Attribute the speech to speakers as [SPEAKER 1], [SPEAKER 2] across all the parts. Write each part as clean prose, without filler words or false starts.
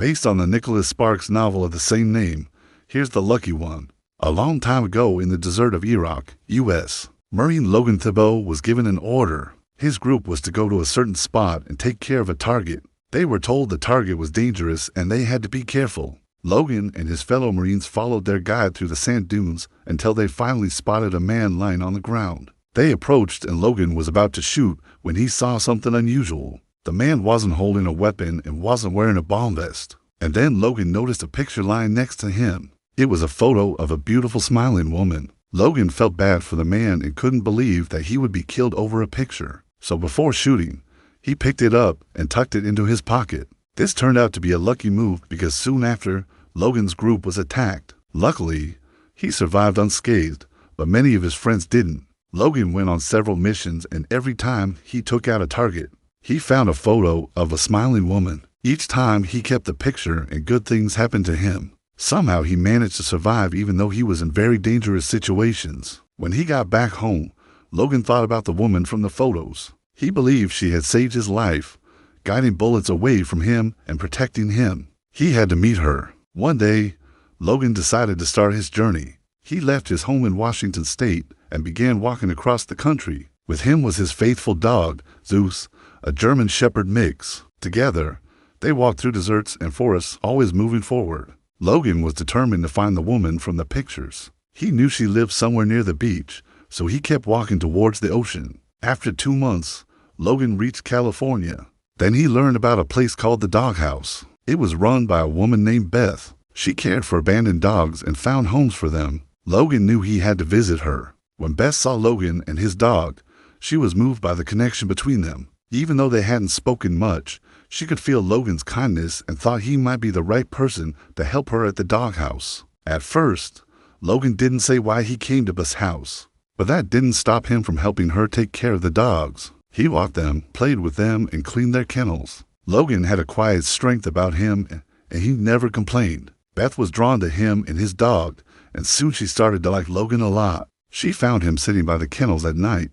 [SPEAKER 1] Based on the Nicholas Sparks novel of the same name, here's the lucky one. A long time ago in the desert of Iraq, U.S., Marine Logan Thibault was given an order. His group was to go to a certain spot and take care of a target. They were told the target was dangerous and they had to be careful. Logan and his fellow Marines followed their guide through the sand dunes until they finally spotted a man lying on the ground. They approached and Logan was about to shoot when he saw something unusual. The man wasn't holding a weapon and wasn't wearing a bomb vest. And then Logan noticed a picture lying next to him. It was a photo of a beautiful smiling woman. Logan felt bad for the man and couldn't believe that he would be killed over a picture. So before shooting, he picked it up and tucked it into his pocket. This turned out to be a lucky move because soon after, Logan's group was attacked. Luckily, he survived unscathed, but many of his friends didn't. Logan went on several missions and every time he took out a target, he found a photo of a smiling woman. Each time he kept the picture and good things happened to him. Somehow he managed to survive even though he was in very dangerous situations. When he got back home, Logan thought about the woman from the photos. He believed she had saved his life, guiding bullets away from him and protecting him. He had to meet her. One day, Logan decided to start his journey. He left his home in Washington State and began walking across the country. With him was his faithful dog, Zeus, a German Shepherd mix. Together, they walked through deserts and forests, always moving forward. Logan was determined to find the woman from the pictures. He knew she lived somewhere near the beach, so he kept walking towards the ocean. After 2 months, Logan reached California. Then he learned about a place called the Doghouse. It was run by a woman named Beth. She cared for abandoned dogs and found homes for them. Logan knew he had to visit her. When Beth saw Logan and his dog, she was moved by the connection between them. Even though they hadn't spoken much, she could feel Logan's kindness and thought he might be the right person to help her at the doghouse. At first, Logan didn't say why he came to Beth's house, but that didn't stop him from helping her take care of the dogs. He walked them, played with them, and cleaned their kennels. Logan had a quiet strength about him, and he never complained. Beth was drawn to him and his dog, and soon she started to like Logan a lot. She found him sitting by the kennels at night,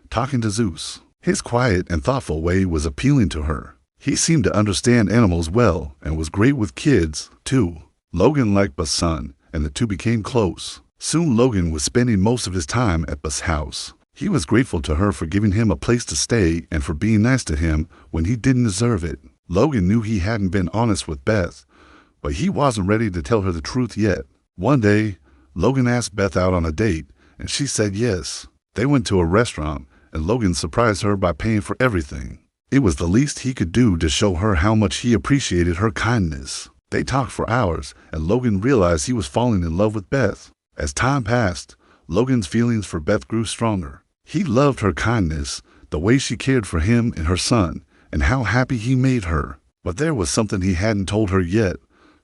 [SPEAKER 1] talking to Zeus. His quiet and thoughtful way was appealing to her. He seemed to understand animals well and was great with kids, too. Logan liked Beth's son, and the two became close. Soon Logan was spending most of his time at Beth's house. He was grateful to her for giving him a place to stay and for being nice to him when he didn't deserve it. Logan knew he hadn't been honest with Beth, but he wasn't ready to tell her the truth yet. One day, Logan asked Beth out on a date, and she said yes. They went to a restaurant, and Logan surprised her by paying for everything. It was the least he could do to show her how much he appreciated her kindness. They talked for hours, and Logan realized he was falling in love with Beth. As time passed, Logan's feelings for Beth grew stronger. He loved her kindness, the way she cared for him and her son, and how happy he made her. But there was something he hadn't told her yet,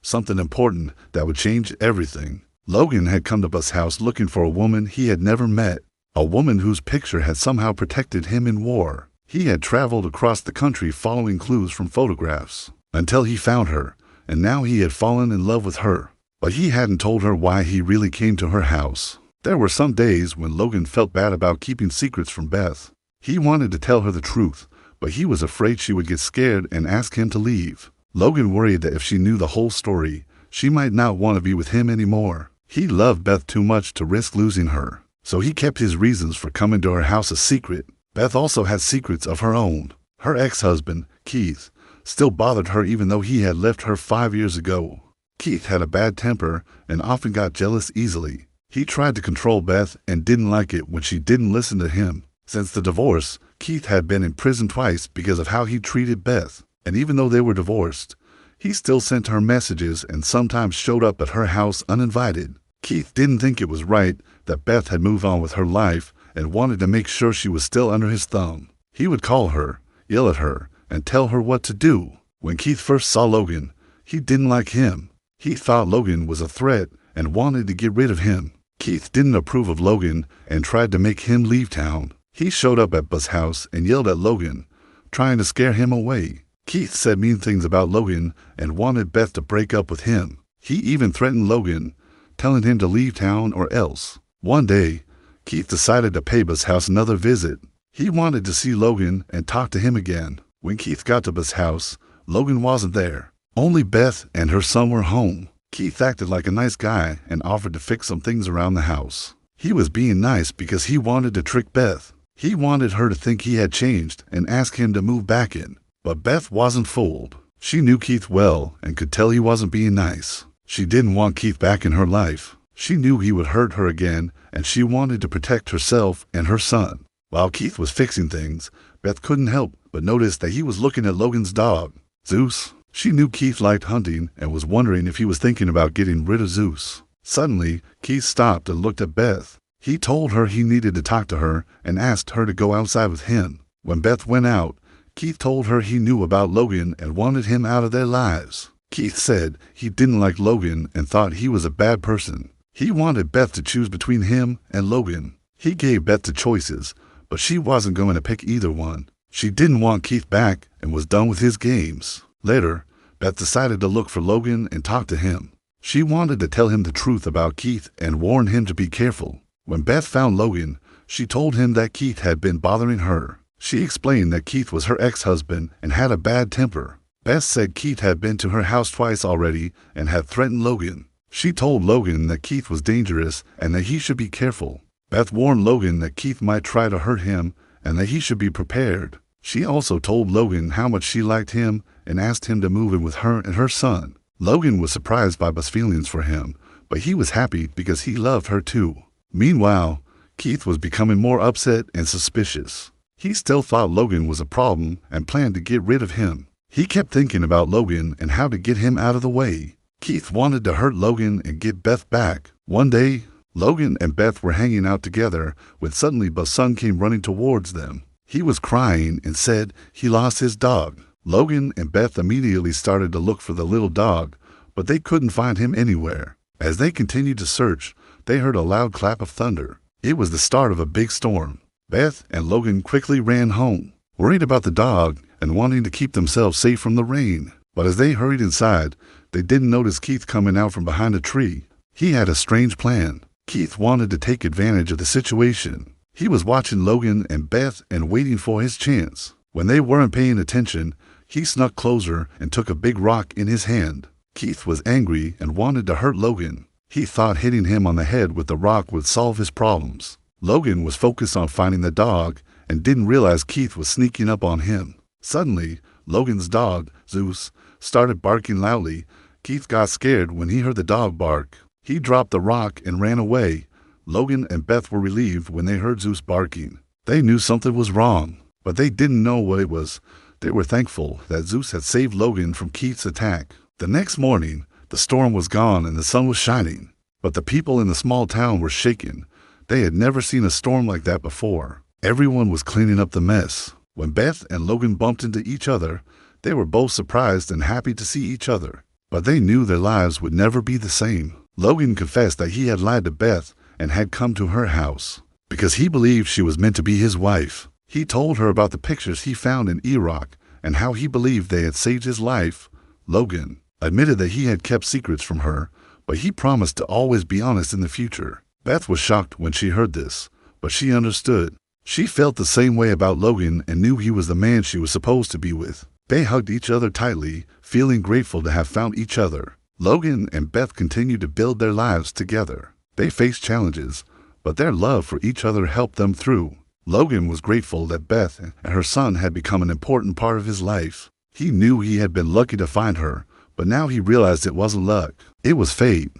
[SPEAKER 1] something important that would change everything. Logan had come to Beth's house looking for a woman he had never met, a woman whose picture had somehow protected him in war. He had traveled across the country following clues from photographs until he found her, and now he had fallen in love with her. But he hadn't told her why he really came to her house. There were some days when Logan felt bad about keeping secrets from Beth. He wanted to tell her the truth, but he was afraid she would get scared and ask him to leave. Logan worried that if she knew the whole story, she might not want to be with him anymore. He loved Beth too much to risk losing her, so he kept his reasons for coming to her house a secret. Beth also had secrets of her own. Her ex-husband, Keith, still bothered her even though he had left her 5 years ago. Keith had a bad temper and often got jealous easily. He tried to control Beth and didn't like it when she didn't listen to him. Since the divorce, Keith had been in prison twice because of how he treated Beth. And even though they were divorced, he still sent her messages and sometimes showed up at her house uninvited. Keith didn't think it was right that Beth had moved on with her life and wanted to make sure she was still under his thumb. He would call her, yell at her, and tell her what to do. When Keith first saw Logan, he didn't like him. He thought Logan was a threat and wanted to get rid of him. Keith didn't approve of Logan and tried to make him leave town. He showed up at Beth's house and yelled at Logan, trying to scare him away. Keith said mean things about Logan and wanted Beth to break up with him. He even threatened Logan, telling him to leave town or else. One day, Keith decided to pay Beth's house another visit. He wanted to see Logan and talk to him again. When Keith got to Beth's house, Logan wasn't there. Only Beth and her son were home. Keith acted like a nice guy and offered to fix some things around the house. He was being nice because he wanted to trick Beth. He wanted her to think he had changed and ask him to move back in. But Beth wasn't fooled. She knew Keith well and could tell he wasn't being nice. She didn't want Keith back in her life. She knew he would hurt her again, and she wanted to protect herself and her son. While Keith was fixing things, Beth couldn't help but notice that he was looking at Logan's dog, Zeus. She knew Keith liked hunting and was wondering if he was thinking about getting rid of Zeus. Suddenly, Keith stopped and looked at Beth. He told her he needed to talk to her and asked her to go outside with him. When Beth went out, Keith told her he knew about Logan and wanted him out of their lives. Keith said he didn't like Logan and thought he was a bad person. He wanted Beth to choose between him and Logan. He gave Beth the choices, but she wasn't going to pick either one. She didn't want Keith back and was done with his games. Later, Beth decided to look for Logan and talk to him. She wanted to tell him the truth about Keith and warn him to be careful. When Beth found Logan, she told him that Keith had been bothering her. She explained that Keith was her ex-husband and had a bad temper. Beth said Keith had been to her house twice already and had threatened Logan. She told Logan that Keith was dangerous and that he should be careful. Beth warned Logan that Keith might try to hurt him and that he should be prepared. She also told Logan how much she liked him and asked him to move in with her and her son. Logan was surprised by Beth's feelings for him, but he was happy because he loved her too. Meanwhile, Keith was becoming more upset and suspicious. He still thought Logan was a problem and planned to get rid of him. He kept thinking about Logan and how to get him out of the way. Keith wanted to hurt Logan and get Beth back. One day, Logan and Beth were hanging out together when suddenly Beth's son came running towards them. He was crying and said he lost his dog. Logan and Beth immediately started to look for the little dog, but they couldn't find him anywhere. As they continued to search, they heard a loud clap of thunder. It was the start of a big storm. Beth and Logan quickly ran home, worried about the dog and wanting to keep themselves safe from the rain. But as they hurried inside, they didn't notice Keith coming out from behind a tree. He had a strange plan. Keith wanted to take advantage of the situation. He was watching Logan and Beth and waiting for his chance. When they weren't paying attention, he snuck closer and took a big rock in his hand. Keith was angry and wanted to hurt Logan. He thought hitting him on the head with the rock would solve his problems. Logan was focused on finding the dog and didn't realize Keith was sneaking up on him. Suddenly, Logan's dog, Zeus, started barking loudly. Keith got scared when he heard the dog bark. He dropped the rock and ran away. Logan and Beth were relieved when they heard Zeus barking. They knew something was wrong, but they didn't know what it was. They were thankful that Zeus had saved Logan from Keith's attack. The next morning, the storm was gone and the sun was shining, but the people in the small town were shaken. They had never seen a storm like that before. Everyone was cleaning up the mess. When Beth and Logan bumped into each other, they were both surprised and happy to see each other, but they knew their lives would never be the same. Logan confessed that he had lied to Beth and had come to her house because he believed she was meant to be his wife. He told her about the pictures he found in Iraq and how he believed they had saved his life. Logan admitted that he had kept secrets from her, but he promised to always be honest in the future. Beth was shocked when she heard this, but she understood. She felt the same way about Logan and knew he was the man she was supposed to be with. They hugged each other tightly, feeling grateful to have found each other. Logan and Beth continued to build their lives together. They faced challenges, but their love for each other helped them through. Logan was grateful that Beth and her son had become an important part of his life. He knew he had been lucky to find her, but now he realized it wasn't luck. It was fate.